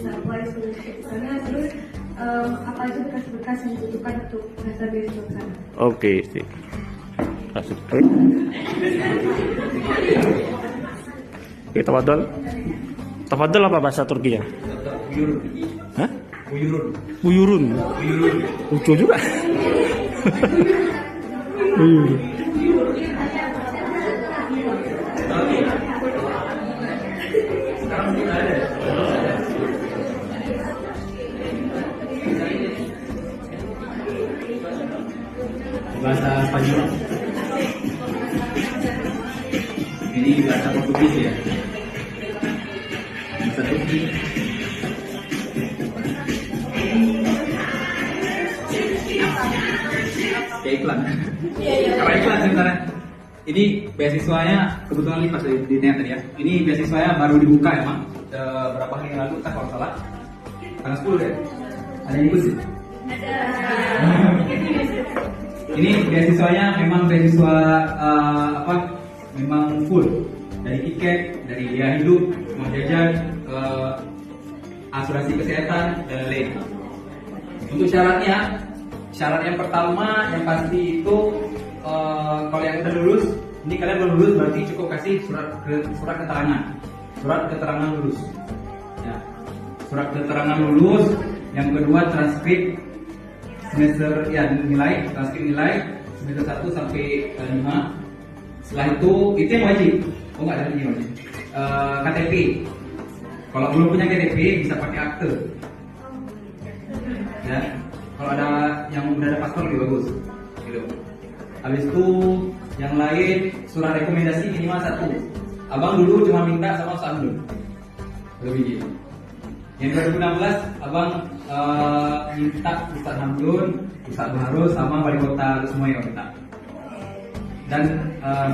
bisa apply scholarship ke sana. Terus apa aja berkas-berkas yang dibutuhkan untuk daftar beasiswa ke sana. Oke, sip. Masuk. Oke, tafadhol. Tafadhol apa bahasa Turki ya? Hah? Buyurun. Lucu juga. Buyurun. Bahasa Spanyol. Ini bahasa Portugis ya. Bahasa Turki. Kayak iklan. Apa iklan sebenarnya? Ini beasiswanya kebetulan ini pas di net tadi ya. Ini beasiswanya baru dibuka emang. Berapa hari yang lalu, tak kalau salah. Tanggal 10 ya. Ada yang ikut sih? Ini beasiswanya memang beasiswa memang full dari tiket, dari biaya hidup, uang jajan, asuransi kesehatan dan lain. Untuk syarat yang pertama yang pasti itu kalau yang udah lulus, ini kalian belum lulus berarti cukup kasih surat keterangan lulus. Ya. Surat keterangan lulus. Yang kedua transkrip semester transkrip nilai semester 1 sampai 5. Setelah itu yang wajib. Oh enggak ada yang wajib. KTP. Kalau belum punya KTP bisa pakai akte. Ya. Kalau ada yang udah ada paspor lebih bagus. Gitu. Habis itu yang lain surat rekomendasi minimal 1. Abang dulu cuma minta sama Ustaz Hamdun. Lebih gitu. Yang 2016 abang minta Ustaz Hamdun, Ustaz Baharus sama wali kota semua yang minta. Dan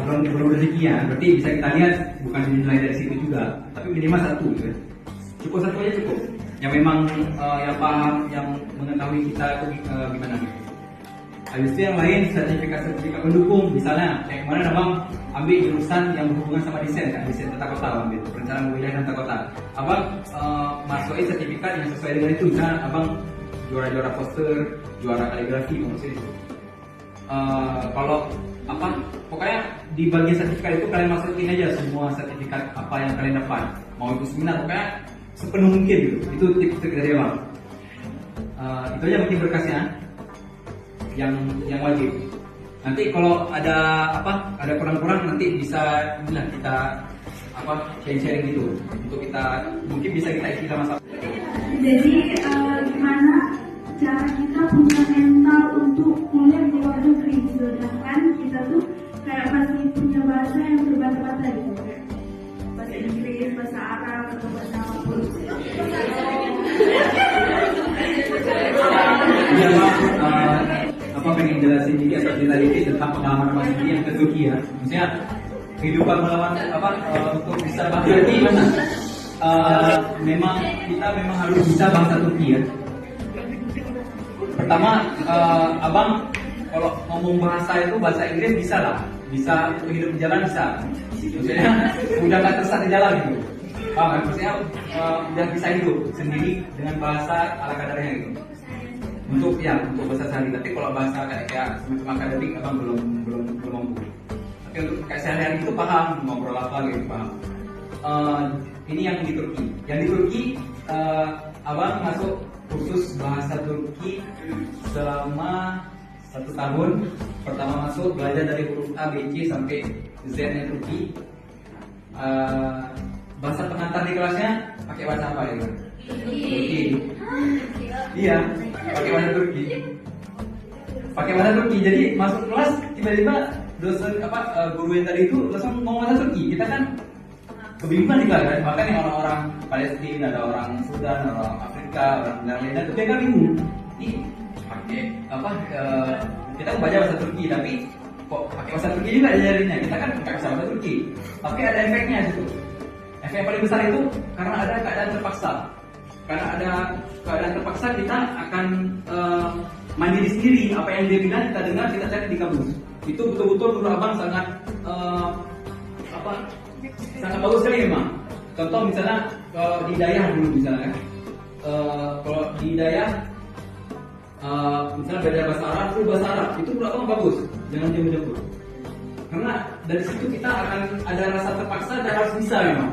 belum rezeki ya, berarti bisa kita lihat bukan dinilai dari situ juga, tapi minimal 1 gitu. Cukup 1 aja cukup. Yang memang yang paham, yang mengetahui kita itu gimana gitu. Habis itu yang lain sertifikat pendukung, misalnya kayak kemarin abang ambil jurusan yang berhubungan sama desain tata kota, ambil perencanaan wilayah dan tata kota. Abang masukin sertifikat yang sesuai dengan itu, misalnya abang juara poster, juara kaligrafi, maksudnya itu. Kalau pokoknya di bagian sertifikat itu kalian masukin aja semua sertifikat apa yang kalian dapat, mau itu seminar, pokoknya sepenuh mungkin gitu. Itu tips dari abang. Itu aja mungkin berkasnya yang wajib. Nanti kalau ada kurang-kurang nanti bisa kita sharing gitu untuk kita mungkin bisa kita isi sama. Jadi gimana cara kita punya mental untuk kuliah di luar negeri gitu, kan kita tuh kayak masih punya bahasa yang berbeda-beda gitu, bahasa Inggris, bahasa Arab atau bahasa apapun. Pengen jelasin dikit atau cerita dikit tentang pengalaman Mas ini yang ke Turki ya. Maksudnya kehidupan melawan untuk bisa bahasa Turki gimana? Kita memang harus bisa bahasa Turki ya. Pertama, abang kalau ngomong bahasa Inggris bisa lah, bisa untuk hidup di jalan bisa. Maksudnya udah gak tersesat di jalan gitu. Paham kan? Maksudnya udah bisa hidup sendiri dengan bahasa ala kadarnya gitu. Untuk bahasa sehari, tapi kalau bahasa kayak semacam akademik abang belum mampu. Tapi untuk kayak sehari-hari itu paham, ngobrol apa gitu paham. Ini yang di Turki. Yang di Turki abang masuk kursus bahasa Turki selama 1 tahun. Pertama masuk belajar dari huruf A, B, C sampai Z-nya Turki. Bahasa pengantar di kelasnya pakai bahasa apa ya? Turki. Iya, pakai bahasa Turki. Jadi masuk kelas tiba-tiba dosen guru yang tadi itu langsung ngomong bahasa Turki. Kita kan kebingungan juga kan. Bahkan yang orang-orang Palestina, ada orang Sudan, orang Afrika, orang lain-lain itu mereka bingung. Ini pakai kita kan baca bahasa Turki tapi kok pakai bahasa Turki juga diajarinnya. Kita kan pakai bahasa Turki. Tapi ada efeknya situ. Efek yang paling besar itu karena ada keadaan terpaksa. Karena ada keadaan terpaksa kita akan mandiri sendiri. Apa yang dia bilang kita dengar, kita cari di kamus. Itu betul-betul menurut abang sangat sangat bagus sekali memang. Contoh misalnya di Hidayah dulu misalnya, kalau di Dayak misalnya belajar bahasa Arab, bahasa Arab itu menurut abang bagus, jangan jemput-jemput. Karena dari situ kita akan ada rasa terpaksa dan harus bisa memang.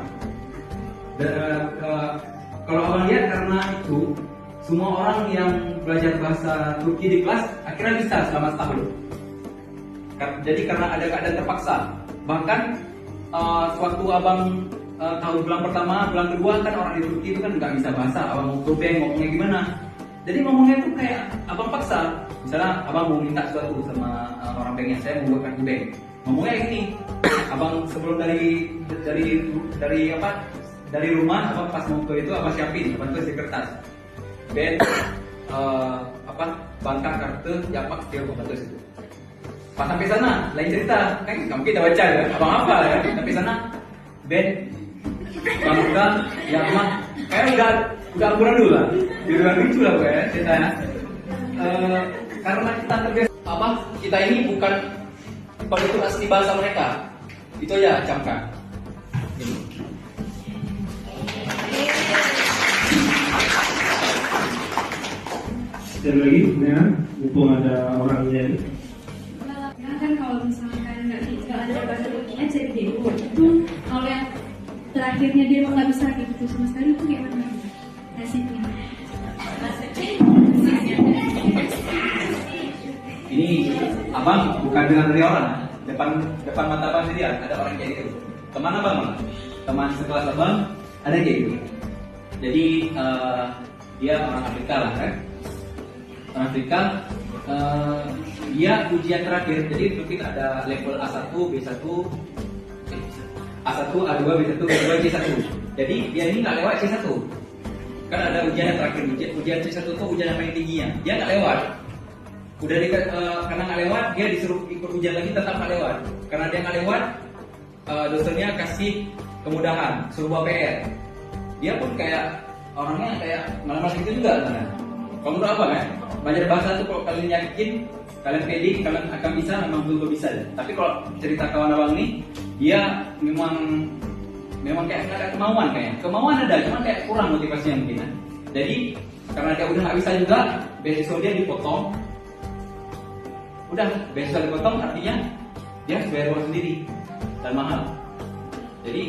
Kalau abang lihat karena itu semua orang yang belajar bahasa Turki di kelas akhirnya bisa selama setahun. Jadi karena ada keadaan terpaksa. Bahkan waktu abang tahun bulan pertama, bulan kedua kan orang di Turki itu kan nggak bisa bahasa. Abang mau tubeng ngomongnya gimana? Jadi ngomongnya tuh kayak abang paksa. Misalnya abang mau minta sesuatu sama orang banknya, saya mau buatkan tubeng. Ngomongnya gini, abang sebelum dari rumah, abang pas mau ke itu abang siapin, abang tulis di kertas. Ben bangkar kartu, japak setir abang tulis itu. Pas sampai sana, lain cerita, kan kamu kita baca ya, abang apa ya? Sampai sana, Ben bangkar, jamak, kayak udah ambulan dulu lah, di luar lucu lah kayak ceritanya. Karena kita terbiasa, kita ini bukan begitu asli bahasa mereka, itu ya camkan. Dan lagi ya, mumpung ada orangnya. Kan kalau misalkan nggak ada bahasa Turkinya jadi itu kalau yang terakhirnya dia nggak bisa gitu sama sekali itu gimana nasibnya? Ini abang bukan dengar dari orang, depan mata abang sendiri ada orang kayak gitu. Teman abang, teman sekelas abang ada kayak gitu. Jadi dia orang Afrika lah kan. Orang Afrika dia ujian terakhir, jadi untuk kita ada level A1, B1, A1, A2, B1, B2, C1. Jadi dia ini nggak lewat C1. Kan ada ujian yang terakhir, ujian C1 itu ujian yang paling tingginya. Dia nggak lewat. Udah karena nggak lewat, dia disuruh ikut ujian lagi tetap nggak lewat. Karena dia nggak lewat, dosennya kasih kemudahan, suruh bawa PR. Dia pun kayak orangnya kayak malah gitu juga kan. Kalau menurut apa kan? Belajar bahasa itu kalau kalian yakin, kalian pede, kalian akan bisa, memang betul bisa. Tapi kalau cerita kawan abang nih, dia memang kayak nggak ada kemauan kayaknya. Kemauan ada, cuma kayak kurang motivasinya mungkin. Kan? Jadi karena dia udah nggak bisa juga, beasiswa dia dipotong. Udah beasiswa dipotong artinya dia harus bayar uang sendiri dan mahal. Jadi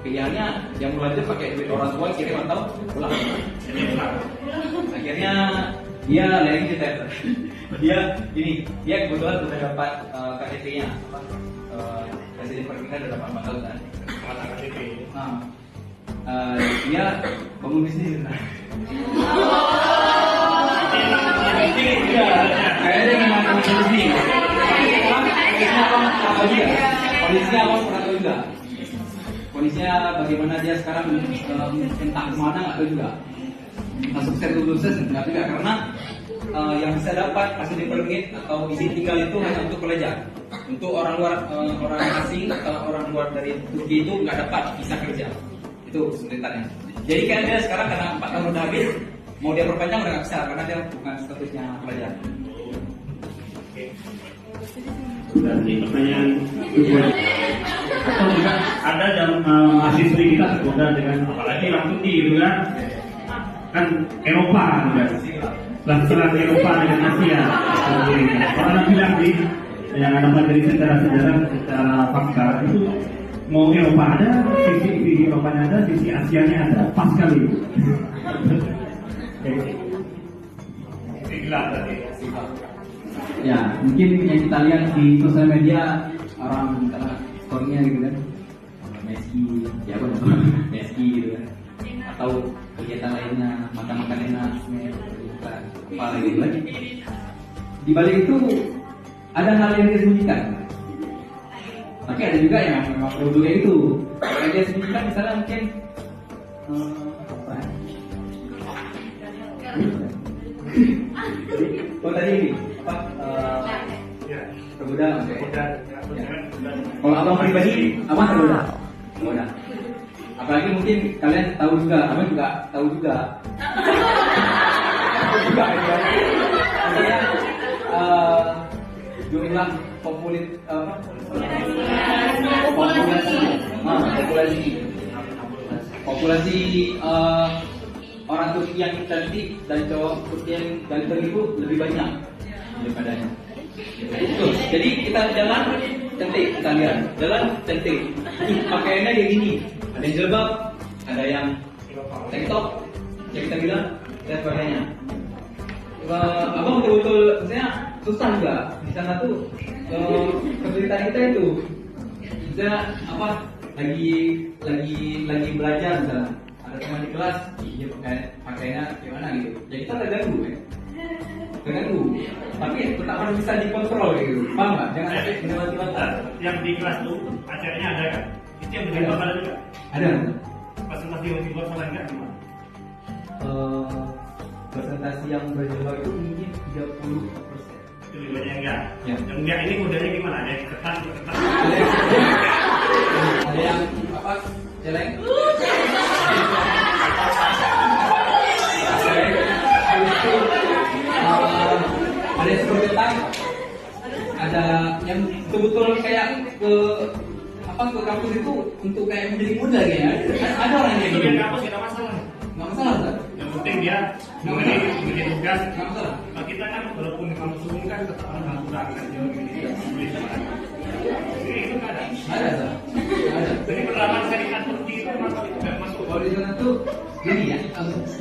pilihannya yang belajar pakai duit orang tua kirim atau pulang. Akhirnya dia lagi cerita dia kebetulan sudah dapat KTP-nya Presiden Perpindahan sudah dapat bakal kan KTP. Dia bangun bisnis kan. Kayaknya memang bisnis. Kondisinya abang pernah tahu juga. Kondisinya bagaimana dia sekarang entah kemana nggak tahu juga. Masuk sukses nggak juga karena yang bisa dapat hasil permit atau izin tinggal itu hanya untuk pelajar. Untuk orang luar orang asing atau orang luar dari Turki itu nggak dapat bisa kerja. Itu kesulitannya. Jadi kan dia sekarang karena 4 tahun udah habis, mau dia perpanjang udah nggak bisa karena dia bukan statusnya pelajar. Berarti pertanyaan kedua. Atau juga ada yang mahasiswi kita sekolah dengan apalagi orang Turki gitu kan Eropa juga. Selat Eropa dengan Asia. Orang bilang nih yang ada materi secara sejarah, secara fakta itu mau Eropa ada, sisi Eropanya ada, sisi Asianya ada, pas sekali. Ya, mungkin yang kita lihat di sosial media orang karena story-nya gitu kan, Messi, ya Messi gitu kan, atau kegiatan lainnya, makan enak, apa lagi. Di balik itu ada hal yang disembunyikan. Tapi ada juga yang memang produk kayak gitu. Kalau dia sembunyikan misalnya mungkin oh tadi ini tergoda. Kalau abang pribadi, abang tergoda. Apalagi mungkin kalian tahu juga, abang juga tahu juga. Artinya jumlah populasi orang Turki yang cantik dan cowok Turki yang ganteng itu lebih banyak daripadanya. Betul. Jadi kita jalan cantik, kita lihat jalan cantik. Pakaiannya kayak gini. Ada yang jilbab, ada yang tank top, yang kita bilang dan sebagainya. Abang betul-betul, misalnya susah juga di sana tuh kesulitan kita itu. Misalnya apa? Lagi belajar misalnya. Ada teman di kelas, dia pakainya gimana gitu. Ya kita terganggu ya. Terganggu. Tapi tetap harus bisa dikontrol gitu. Paham nggak? Jangan sampai tiba-tiba. Yang di kelas tuh acaranya ada kan? Itu yang berjilbab ada juga. Ada. Presentasi yang berjilbab sama enggak gimana? Presentasi yang berjilbab itu mungkin 30%. Itu lebih banyak enggak? Ya. Yang enggak ini modelnya gimana? Ada yang ketat. Ada yang apa? Celeng. Ada yang seperti ketang. Ada yang betul-betul kayak ke kampus itu untuk kayak menjadi muda kayaknya. Ada orang yang kayak Itu gitu. yang kampus tidak masalah. Nggak masalah kan? Yang penting dia mengerti tugas. Nggak masalah. Nah, kita kan walaupun di kampus umum kan tetap harus melakukan kan jauh gitu. Jadi itu kan ada. Ada kan? Ada. Jadi pengalaman saya di kantor itu masuk tidak masuk. Kalau di sana tuh gini ya,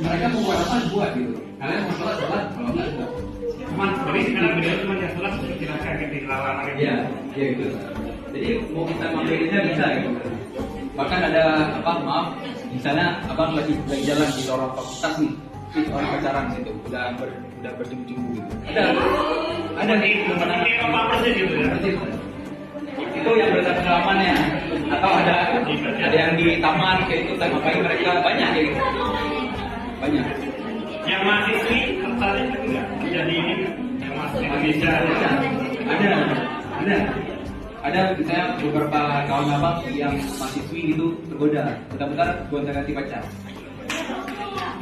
mereka mau buat apa buat gitu. Kalian mau sholat, kalau nggak buat. Cuman jadi sekarang beliau cuma yang sholat sudah silakan gitu dilarang gitu. Iya, iya gitu. Jadi mau kita makainya bisa gitu. Bahkan ada apa? Maaf, misalnya abang lagi jalan di lorong fakultas nih, orang pacaran situ, udah berjumpa gitu. Ada nih Seperti apa persen gitu ya. seperti itu. Itu yang berdasarkan pengalamannya. Atau ada yang di taman kayak itu, ngapain mereka banyak kayak gitu. Banyak. Yang mahasiswi tertarik enggak menjadi ini yang masuk Indonesia? Ada misalnya beberapa kawan abang yang mahasiswi gitu tergoda, bentar-bentar gonta-ganti pacar.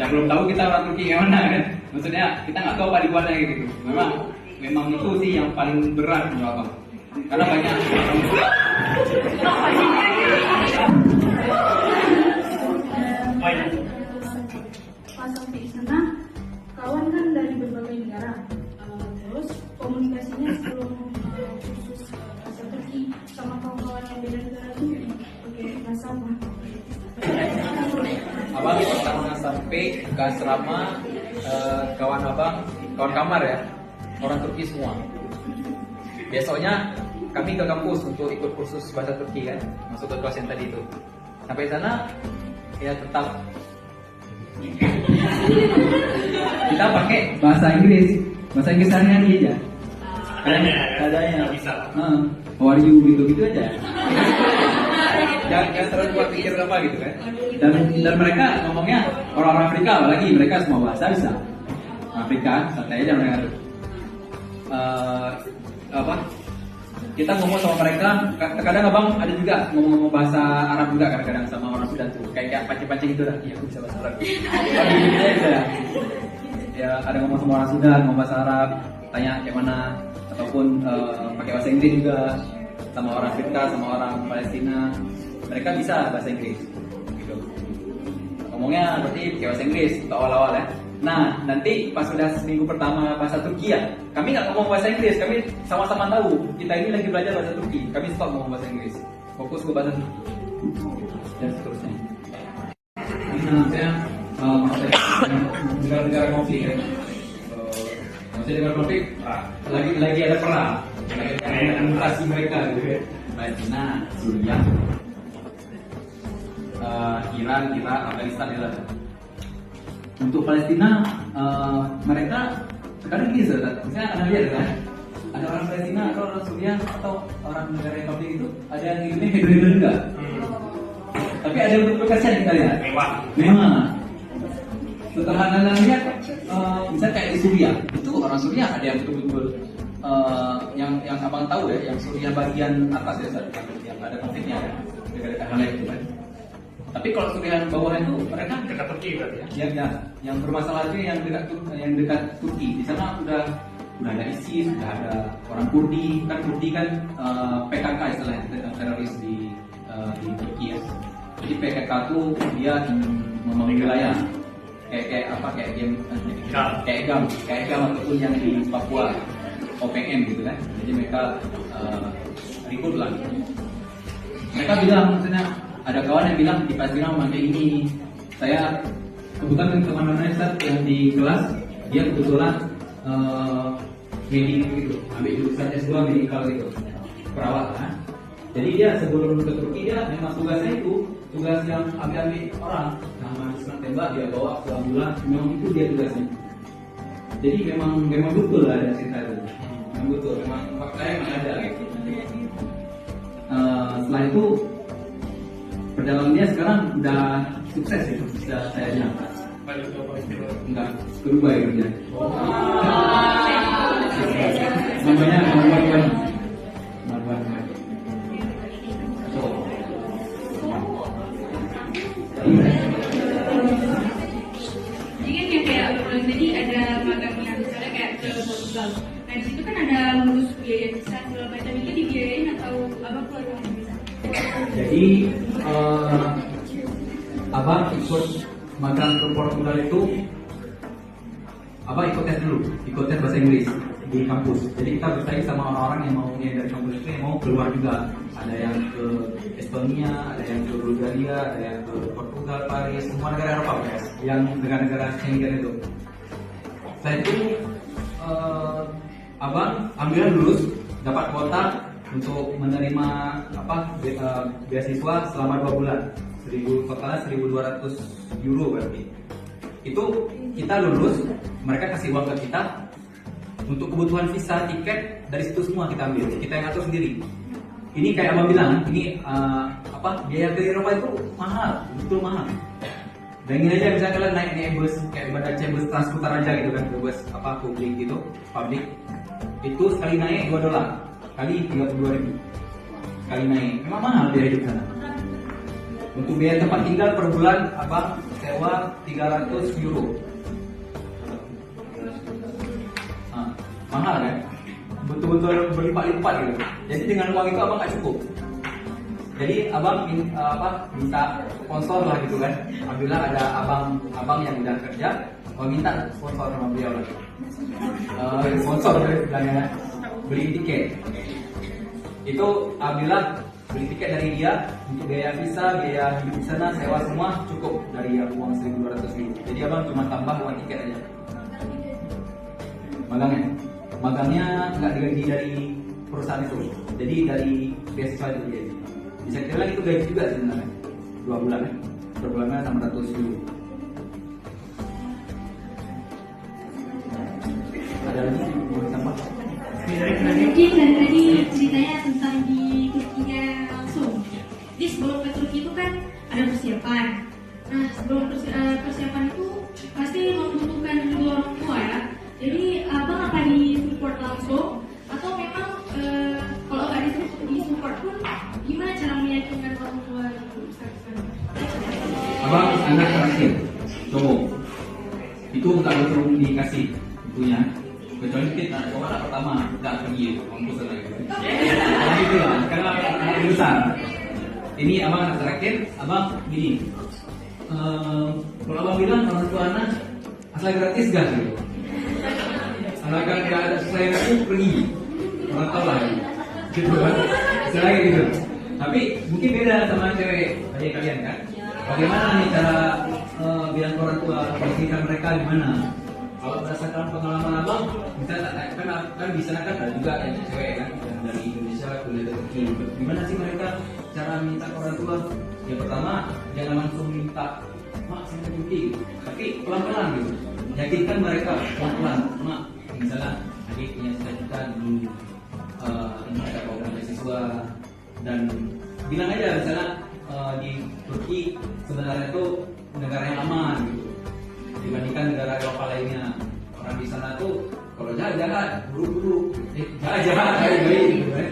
Dan belum tahu kita orang Turki gimana kan? Maksudnya kita nggak tahu apa di luarnya gitu. Memang itu sih yang paling berat menurut abang. Karena banyak Pas sampai di sana, kawan kan dari berbagai negara. Terus komunikasinya sebelum khusus bahasa Turki sama kawan-kawan yang beda negara itu pakai bahasa apa? abang pertama sampai ke asrama kawan kamar ya, orang Turki semua. Besoknya kami ke kampus untuk ikut kursus bahasa Turki kan, masuk ke kelas yang tadi itu. Sampai sana ya tetap kita pakai bahasa Inggris sehari-hari aja. Adanya. Bisa. How are you gitu aja. Jangan terlalu buat pikir apa gitu kan. Dan mereka ngomongnya orang-orang Afrika, apalagi mereka semua bahasa bisa. Afrika, santai aja mereka tuh. Kita ngomong sama mereka, kadang abang ada juga ngomong bahasa Arab juga kadang-kadang sama orang Sudan tuh, kayak pancing-pancing itu dah. Iya, aku bisa bahasa Arab. Ya ada ngomong sama orang Sudan, ngomong bahasa Arab, tanya kayak mana, ataupun pakai bahasa Inggris juga sama orang Afrika, sama orang Palestina, mereka bisa bahasa Inggris. Gitu. Ngomongnya berarti pakai bahasa Inggris untuk awal-awal ya. Nah, nanti pas sudah seminggu pertama bahasa Turki ya, kami nggak ngomong bahasa Inggris, kami sama-sama tahu kita ini lagi belajar bahasa Turki, kami stop ngomong bahasa Inggris, fokus ke bahasa Turki dan seterusnya. Nah, saya negara-negara konflik ya, maksudnya negara konflik lagi ada perang, ada mutasi mereka gitu ya, Palestina, Suriah, Iran, Irak, Afghanistan ya. Untuk Palestina, mereka sekarang gini saudara, misalnya anda lihat kan, ada orang Palestina atau orang Suriah atau orang negara yang konflik itu, ada yang hidupnya hedon juga. Tapi ada yang berkasihan kita lihat. Memang. Setelah anda lihat, misalnya kayak di Suriah, itu orang Suriah ada yang betul-betul yang abang tahu ya, yang Suriah bagian atas ya saat yang ada konfliknya, dekat-dekat Halep itu kan. Tapi kalau Suriah bawah itu mereka Dekat Turki berarti ya? yang bermasalah itu yang dekat Turki. Di sana udah ada ISIS, udah ada orang Kurdi kan PKK istilahnya teroris di Turki ya. Jadi PKK itu dia membangun wilayah kayak game kayak gam ataupun yang di Papua OPM gitu kan. Jadi mereka rekrut lah. Mereka bilang, maksudnya ada kawan yang bilang di pas bilang pakai ini. Saya kebetulan teman-teman yang di kelas dia kebetulan medik gitu, ambil jurusan S2 medical gitu, perawat kan. Jadi dia sebelum ke Turki dia memang tugasnya itu tugas yang ambil orang, sama senang tembak dia bawa ke ambulans, memang itu dia tugasnya. Jadi memang betul ada cerita itu, memang betul, memang faktanya memang ada gitu. Setelah itu perjalanan dia sekarang udah sukses itu, sudah saya nyangka. Enggak, ke Dubai kerja. Namanya Marwan. Jadi kan yang kayak aku bilang tadi ada magang yang misalnya kayak ke Portugal. Nah di situ kan ada ngurus biaya visa segala macam, itu dibiayain atau abang keluar uang visa? Jadi abang ikut magang ke Portugal itu, abang ikut tes dulu, ikut tes bahasa Inggris di kampus. Jadi kita bersaing sama orang-orang yang mau dari kampus itu yang mau keluar juga. Ada yang ke Estonia, ada yang ke Bulgaria, ada yang ke Portugal, Paris, semua negara Eropa ya, yang negara-negara Schengen itu. Setelah itu abang ambil lulus, dapat kuota untuk menerima beasiswa selama 2 bulan. Totalnya 1.200 euro berarti. Itu kita lulus, mereka kasih uang ke kita untuk kebutuhan visa, tiket, dari situ semua kita ambil, kita yang atur sendiri. Ini kayak abang bilang, ini biaya ke Eropa itu mahal, betul mahal. Dan ini aja misalnya kalian naik bus kayak Aceh bus Transkutara aja gitu kan, bus publik gitu, publik. Itu sekali naik $2, kali 32.000 sekali naik. Memang mahal biaya hidup sana. Untuk biaya tempat tinggal per bulan abang sewa 300 euro. Mahal kan? Betul-betul berlipat-lipat gitu. Jadi dengan uang itu abang gak cukup. Jadi abang minta sponsor lah gitu kan. Alhamdulillah ada abang yang udah kerja, abang minta sponsor sama beliau lah. Sponsor bilangnya beli tiket. Itu alhamdulillah beli tiket dari dia untuk biaya visa, biaya hidup di sana, sewa semua cukup dari uang 1.200 Jadi abang cuma tambah uang tiket aja. Magangnya nggak digaji dari perusahaan itu, jadi dari beasiswa itu dia. Bisa kira itu gaji juga sebenarnya, 2 bulan ya, per bulannya 600 euro. Ada lagi mau ditambah? Mungkin dari tadi ceritanya tentang di Turkinya langsung. Jadi sebelum ke Turki itu kan ada persiapan. Nah sebelum persiapan itu pasti membutuhkan dua orang tua ya. Jadi abang apa di support langsung atau memang kalau nggak di support pun gimana cara meyakinkan orang tua itu? Abang anak terakhir cowok itu nggak betul dikasih punya, kecuali kita cowok anak pertama nggak pergi kampus lagi. Karena itu lah, karena anak besar. Ini abang anak terakhir, abang gini. Kalau abang bilang orang tua anak asal gratis gak gitu. Anak-anak nggak ada selain itu pergi, orang tahu lah gitu kan, selain gitu. Tapi mungkin beda sama cewek adik kalian kan. Bagaimana nih cara bilang ke orang tua, pastikan mereka gimana? Kalau berdasarkan pengalaman abang, misalnya kan di sana kan ada juga yang cewek kan, yang dari Indonesia kuliah di Turki. Gimana sih mereka cara minta ke orang tua? Yang pertama jangan langsung minta, mak saya mimpi, tapi pelan-pelan gitu. Yakinkan mereka pelan-pelan, mak. Misalnya adik punya cita-cita dulu ada program beasiswa dan bilang aja misalnya di Turki sebenarnya itu negara yang aman gitu dibandingkan negara Eropa lainnya. Orang di sana tuh kalau jahat buru-buru, jahat baik-baik gitu kan.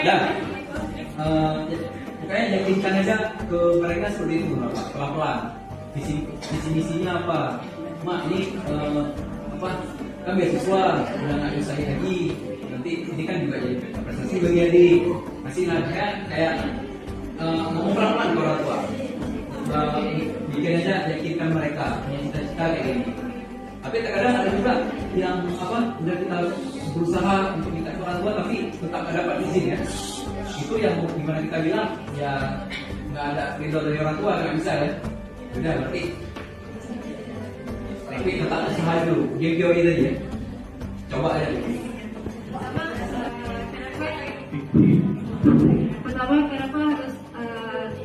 Dan pokoknya yakinkan aja ke mereka seperti itu, pelan-pelan. Visi misinya apa? Mak ini kan beasiswa udah nggak bisa lagi, nanti ini kan juga jadi prestasi bagi adik, masih lah kayak ngomong pelan-pelan ke orang tua, bikin aja yakin Tapi terkadang ada juga yang udah kita berusaha untuk minta ke orang tua tapi tetap nggak dapat izin ya. Itu yang gimana kita bilang ya nggak ada ridho dari orang tua, nggak bisa ya. Udah berarti. Tapi tetap usaha dulu, teori tadi ya. Coba aja. Pertama, kenapa harus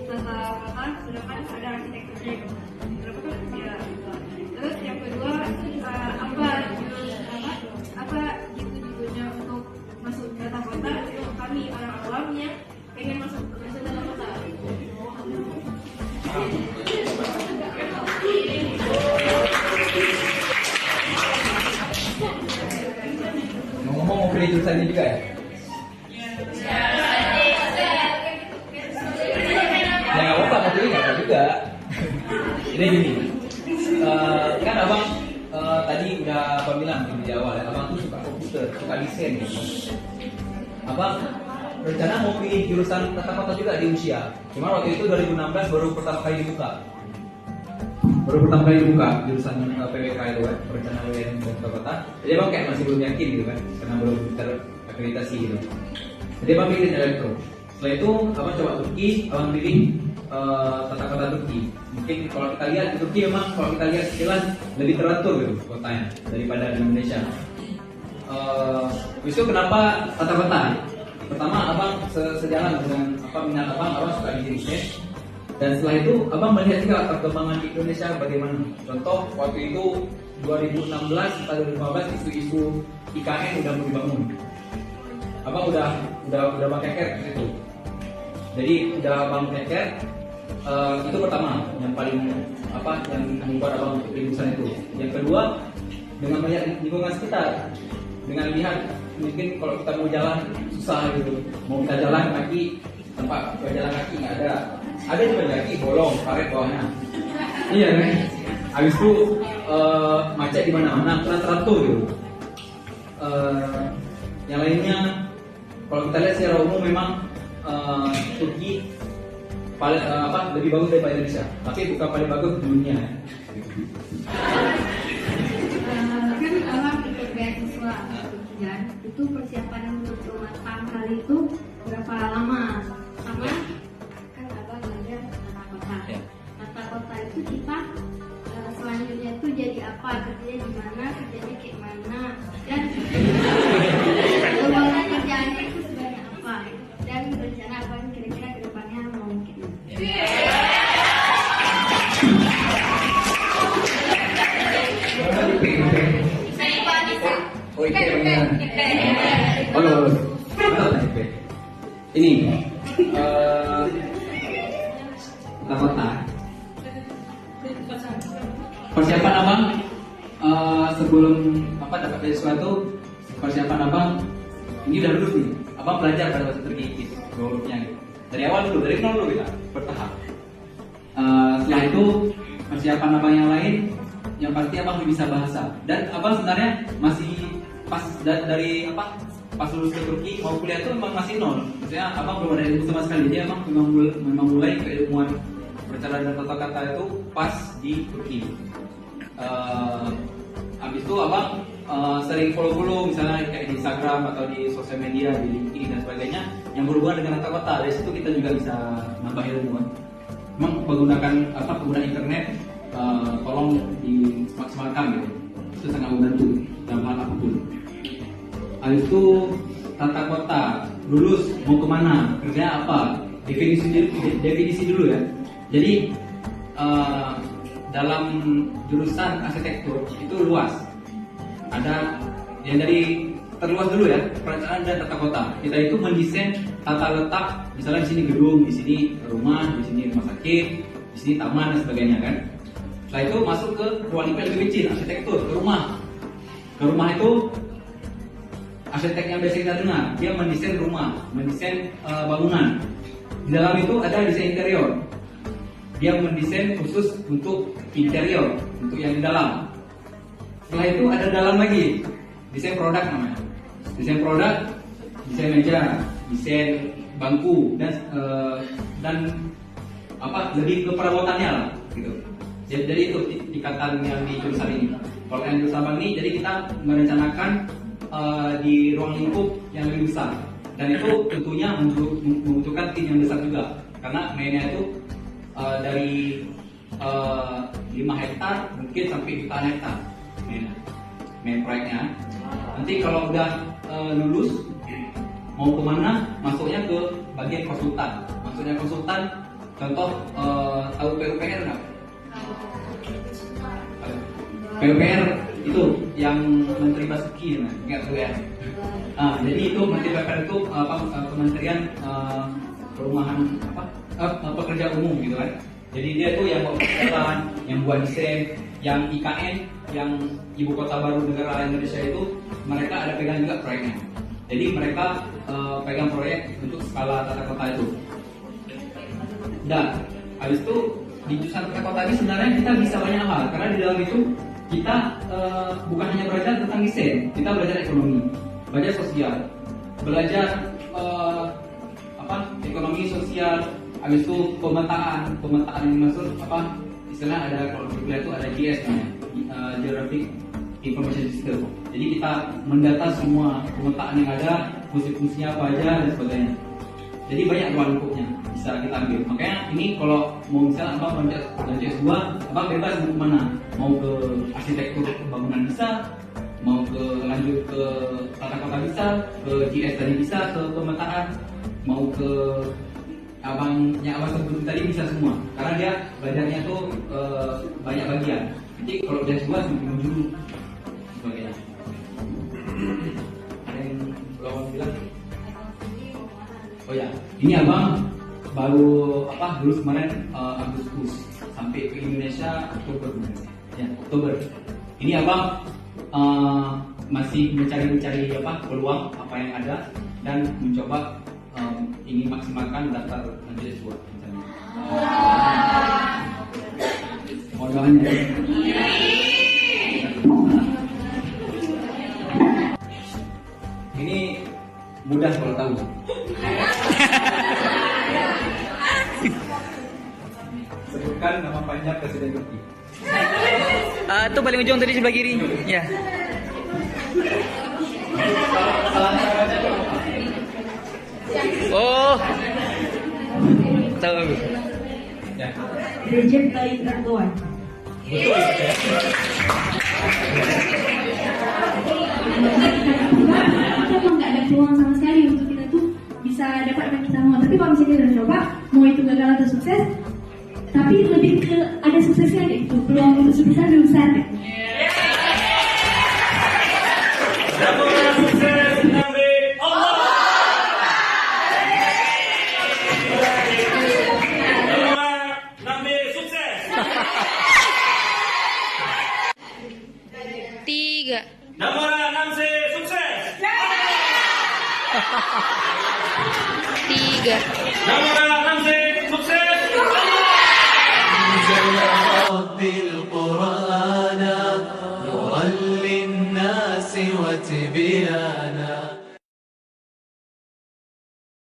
tata kota sedangkan ada arsitekturnya? Kenapa kan tidak? Terus yang kedua, apa jitu-jitunya untuk masuk tata kota? Untuk kami orang awam yang pengen masuk tata kota. Ngomong mau pilih jurusannya juga ya? Ya nggak apa-apa, mau pilih nggak apa juga. Ini gini, kan abang tadi udah abang bilang di awal ya, abang tuh suka komputer, suka desain gitu. Abang rencana mau pilih jurusan tata kota juga di usia. Cuma waktu itu 2016 baru pertama kali dibuka. Jurusan PWK itu kan, perencanaan wilayah dan tata kota. Jadi abang kayak masih belum yakin gitu kan, karena belum terakreditasi gitu. Jadi abang pilih elektro. Setelah itu abang coba Turki, abang pilih tata kota Turki. Mungkin kalau kita lihat di Turki memang kalau kita lihat sekilas lebih teratur gitu kotanya daripada di Indonesia. Itu kenapa tata kota? Pertama abang sejalan dengan minat abang suka di desain. Dan setelah itu abang melihat juga perkembangan di Indonesia bagaimana. Contoh waktu itu 2016 atau 2015 isu-isu IKN udah mau dibangun. Abang udah pakai CAD gitu. Jadi udah abang pakai CAD. Itu pertama yang paling yang membuat abang untuk jurusan itu. Yang kedua, dengan melihat lingkungan sekitar, dengan lihat mungkin kalau kita mau jalan susah gitu, mau kita jalan kaki tempat jalan kaki nggak ada juga kaki bolong karet bawahnya. Iya kan? Habis itu macet di mana-mana, teratur gitu. Yang lainnya kalau kita lihat secara umum memang Turki paling lebih bagus daripada Indonesia, tapi bukan paling bagus di dunia. Kan abang ikut beasiswa dan itu persiapan untuk rumah tangga itu berapa lama? Sama kan abang belajar tata kota. Tata kota itu kita selanjutnya tuh jadi apa? Kerjanya di mana? Kerjanya kayak mana? Dan peluang kerjaannya itu sebanyak apa? Dan rencana apa kira-kira ke depannya mau mungkin? Ini kota. Persiapan abang sebelum dapat beasiswa itu, persiapan abang ini udah lulus nih. Abang belajar pada bahasa Turki gitu, hurufnya gitu. Dari awal dulu, dari nol dulu kita bertahap. Setelah itu persiapan abang yang lain, yang pasti abang bisa bahasa. Dan abang sebenarnya masih pas dari pas lulus ke Turki mau kuliah itu memang masih nol. Maksudnya abang belum ada ilmu sama sekali. Jadi abang memang mulai keilmuan perencanaan dan tata kota itu pas di Turki. Habis itu abang sering follow misalnya kayak di Instagram atau di sosial media, di LinkedIn dan sebagainya yang berhubungan dengan tata kota. Dari situ kita juga bisa nambah ilmu. Memang menggunakan penggunaan internet tolong dimaksimalkan gitu. Itu sangat membantu dalam hal apapun. Habis itu tata kota, lulus mau kemana, kerja apa, definisi dulu ya. Jadi dalam jurusan arsitektur itu luas. Ada yang dari terluas dulu ya, perencanaan dan tata kota. Kita itu mendesain tata letak, misalnya di sini gedung, di sini rumah, di sini rumah sakit, di sini taman dan sebagainya kan. Setelah itu masuk ke ruang lingkup lebih kecil, arsitektur, ke rumah. Ke rumah itu arsitek yang biasa kita dengar, dia mendesain rumah, mendesain bangunan. Di dalam itu ada desain interior. Dia mendesain khusus untuk interior, untuk yang di dalam. Setelah itu ada dalam lagi, desain produk namanya. Desain produk, desain meja, desain bangku dan lebih ke perabotannya lah, gitu. Jadi itu tingkatan yang di jurusan ini. Kalau yang jurusan Abang ini, jadi kita merencanakan di ruang lingkup yang lebih besar. Dan itu tentunya membutuhkan tim yang besar juga. Karena mainnya itu dari 5 hektar mungkin sampai jutaan hektar main proyeknya. Nanti kalau udah lulus mau kemana, masuknya ke bagian konsultan. Maksudnya konsultan, contoh tahu PUPR nggak? PUPR itu yang Menteri Basuki, nggak tahu ya? Jadi itu Menteri PUPR itu Kementerian Perumahan Pekerja Umum gitu kan. Jadi dia tuh yang buat pekerjaan, yang buat desain, yang IKN, yang Ibu Kota Baru Negara Indonesia itu mereka ada pegang juga proyeknya. Jadi mereka pegang proyek untuk skala tata kota itu. Dan habis itu di jurusan tata kota ini sebenarnya kita bisa banyak hal karena di dalam itu kita bukan hanya belajar tentang desain, kita belajar ekonomi, belajar sosial, belajar ekonomi sosial. Habis itu pemetaan yang dimaksud istilah ada kalau di kuliah itu ada GS namanya, Geographic Information System. Jadi kita mendata semua pemetaan yang ada, fungsi-fungsinya apa aja dan sebagainya. Jadi banyak ruang lingkupnya bisa kita ambil. Makanya ini kalau mau misalnya Abang lanjut S2, Abang bebas mau kemana? Mau ke arsitektur bangunan bisa, mau ke lanjut ke tata kota bisa, ke GS tadi bisa, ke pemetaan, mau ke abang sebut tadi bisa semua. Karena dia belajarnya tuh banyak bagian. Jadi kalau udah S2 semakin juru sebagainya. Ada yang belum bilang? Oh ya, ini abang baru lulus kemarin Agustus sampai ke Indonesia Oktober. Ya, Oktober. Ini abang masih mencari peluang apa yang ada dan mencoba ingin maksimalkan daftar lanjut S2. Mohon doanya. Ini mudah kalau tahu. Sebutkan nama panjang Presiden Turki. Itu paling ujung tadi sebelah kiri. Ya. Oh. Tahu aku. Ya. Recep Tayyip Erdogan. Betul. Kita emang nggak ada peluang sama sekali untuk kita tuh bisa dapat apa yang kita mau. Tapi kalau misalnya kita udah coba, mau itu gagal atau sukses, tapi lebih ke ada suksesnya gitu. Peluang untuk suksesnya lebih besar deh. Tiga. Nomor 6C sukses. Tiga. Nomor